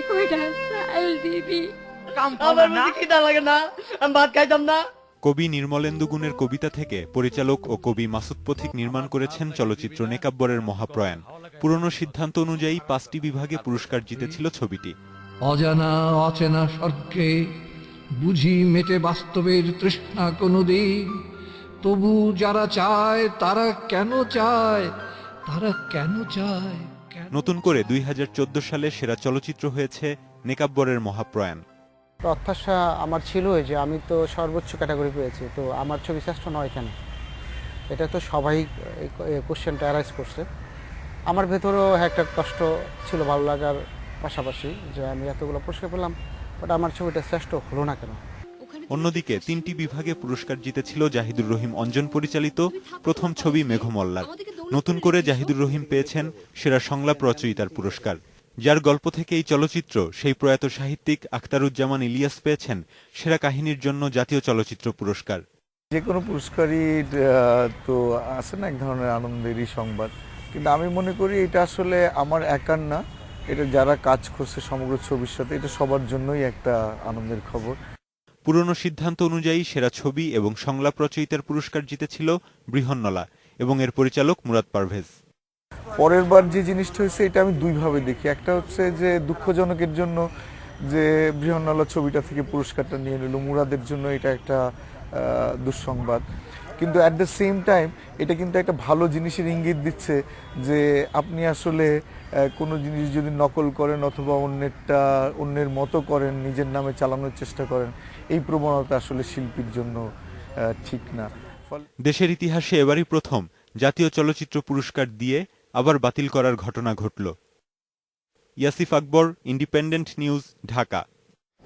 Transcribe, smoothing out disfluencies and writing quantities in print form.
কয়টা চাল দিবি? আমার বুঝি খিদা লাগে না, আমি ভাত খাইতাম না। কবি নির্মলেন্দু গুণের কবিতা থেকে পরিচালক ও কবি মাসুদ পথিক নির্মাণ করেছেন চলচ্চিত্র নেকাব্বরের মহাপ্রয়াণ। পুরনো সিদ্ধান্ত অনুযায়ী 5টি বিভাগে পুরস্কার জিতেছিল ছবিটি। অজানা অচেনা স্বর্গে বুঝি মেটে বাস্তবের তৃষ্ণা কোনদিন, তবু যারা চায় তারা কেন চায়, তারা কেন চায় কেন নতুন করে 2014 সালে সেরা চলচ্চিত্র হয়েছে নেকাব্বরের মহাপ্রয়াণ। প্রত্যাশা আমার ছিল যে আমি তো সর্বোচ্চ ক্যাটাগরি পেয়েছি, তো আমার ছবি শ্রেষ্ঠ নয় কেন? এটা তো সবাই কোশ্চেনটা অ্যারাইজ করছে। আমার ভেতরেও একটা কষ্ট ছিল, ভালো লাগার পাশাপাশি, যে আমি এতগুলো পুরস্কার পেলাম, বাট আমার ছবিটা শ্রেষ্ঠ হলো না কেন? অন্যদিকে 3টি বিভাগে পুরস্কার জিতেছিল জাহিদুর রহিম অঞ্জন পরিচালিত প্রথম ছবি মেঘমল্লার। নতুন করে জাহিদুর রহিম পেয়েছেন সেরা সংলাপ রচয়িতার পুরস্কার। যার গল্প থেকে এই চলচ্চিত্র, সেই প্রয়াত সাহিত্যিক আখতারুজ্জামান ইলিয়াস পেয়েছেন সেরা কাহিনীর জন্য জাতীয় চলচ্চিত্র পুরস্কার। যে কোনো পুরস্কারই তো আছে না এক ধরনের আনন্দেরই সংবাদ, কিন্তু আমি মনে করি এটা আসলে আমার একার না, এটা যারা কাজ করছে সমগ্র ছবির সাথে, এটা সবার জন্যই একটা আনন্দের খবর। পুরনো সিদ্ধান্ত অনুযায়ী সেরা ছবি এবং সংলাপ রচয়িতার পুরস্কার জিতেছিল বৃহন্নলা এবং এর পরিচালক মুরাদ পারভেজ। পরের বার যে জিনিসটা হয়েছে এটা আমি দুইভাবে দেখি। একটা হচ্ছে যে দুঃখজনকের জন্য যে বৃহন্নলা ছবিটা থেকে পুরস্কারটা নিয়ে নিল, মুরাদের জন্য এটা একটা দুঃসংবাদ, কিন্তু অ্যাট দ্য সেম টাইম এটা কিন্তু একটা ভালো জিনিসের ইঙ্গিত দিচ্ছে যে আপনি আসলে কোনো জিনিস যদি নকল করেন অথবা অন্যের মতো করেন, নিজের নামে চালানোর চেষ্টা করেন, এই প্রবণতা আসলে শিল্পীর জন্য ঠিক না। দেশের ইতিহাসে এবারই প্রথম জাতীয় চলচ্চিত্র পুরস্কার দিয়ে আবার বাতিল করার ঘটনা ঘটল। ইয়াসিফ আকবর, ইন্ডিপেন্ডেন্ট নিউজ, ঢাকা।